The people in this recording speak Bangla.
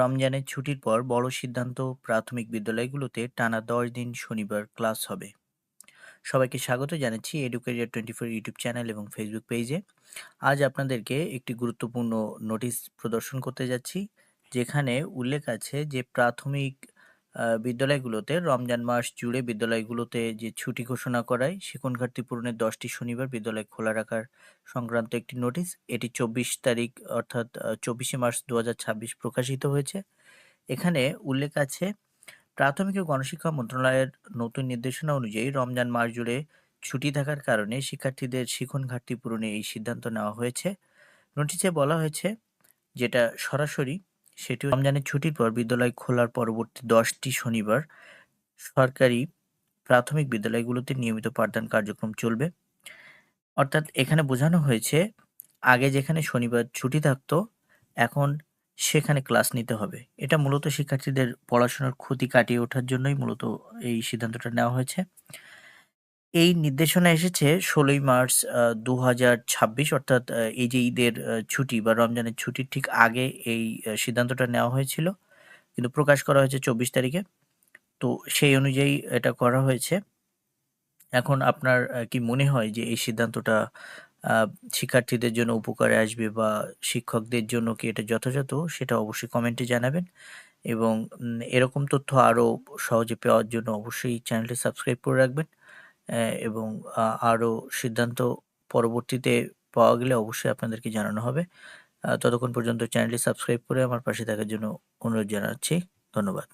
রমজানের ছুটির পর বড় সিদ্ধান্ত, প্রাথমিক বিদ্যালয়গুলোতে টানা ১০ দিন শনিবার ক্লাস হবে। সবাইকে স্বাগত জানাচ্ছি এডুকেরিয়া 24 ইউটিউব চ্যানেল এবং ফেসবুক পেজে। আজ আপনাদেরকে একটি গুরুত্বপূর্ণ নোটিশ প্রদর্শন করতে যাচ্ছি, যেখানে উল্লেখ আছে যে প্রাথমিক বিদ্যালয়গুলোতে রমজান মাস জুড়ে বিদ্যালয়গুলোতে যে ছুটি ঘোষণা করায় শিক্ষণ ঘাটতি পূরণের ১০টি শনিবার বিদ্যালয় খোলা রাখার সংক্রান্ত একটি নোটিশ। এটি ২৪ তারিখ অর্থাৎ ২৪শে মার্চ ২০২৬ প্রকাশিত হয়েছে। এখানে উল্লেখ আছে, প্রাথমিক ও গণশিক্ষা মন্ত্রণালয়ের নতুন নির্দেশনা অনুযায়ী রমজান মাস জুড়ে ছুটি থাকার কারণে শিক্ষার্থীদের শিখন ঘাটতি পূরণে এই সিদ্ধান্ত নেওয়া হয়েছে। নোটিশে বলা হয়েছে, যেটা সরাসরি সেটি রমজানের ছুটির পর বিদ্যালয় খোলার পরবর্তী ১০টি শনিবার সরকারি প্রাথমিক বিদ্যালয়গুলোতে নিয়মিত পাঠদান কার্যক্রম চলবে। অর্থাৎ এখানে বোঝানো হয়েছে, আগে যেখানে শনিবার ছুটি থাকতো, এখন সেখানে ক্লাস নিতে হবে। এটা মূলত শিক্ষার্থীদের পড়াশোনার ক্ষতি কাটিয়ে ওঠার জন্যই মূলত এই সিদ্ধান্তটা নেওয়া হয়েছে। এই নির্দেশনা এসেছে ১৬ই মার্চ ২০২৬, অর্থাৎ এই যে ঈদের ছুটি বা রমজানের ছুটির ঠিক আগে এই সিদ্ধান্তটা নেওয়া হয়েছিল। কিন্তু প্রকাশ করা হয়েছে ২৪ তারিখে। তো সেই অনুযায়ী এটা করা হয়েছে। এখন আপনার কি মনে হয় যে এই সিদ্ধান্তটা আ শিক্ষার্থীদের জন্য উপকারে আসবে বা শিক্ষকদের জন্য কি এটা যথাযথ? সেটা অবশ্যই কমেন্টে জানাবেন এবং এরকম তথ্য আরো সহজে পাওয়ার জন্য অবশ্যই চ্যানেলটি সাবস্ক্রাইব করে রাখবেন। এবং আরো সিদ্ধান্ত পরবর্তীতে পাওয়া গেলে অবশ্যই আপনাদেরকে জানানো হবে। ততক্ষণ পর্যন্ত চ্যানেলটি সাবস্ক্রাইব করে আমার পাশে থাকার জন্য অনুরোধ জানাচ্ছি। ধন্যবাদ।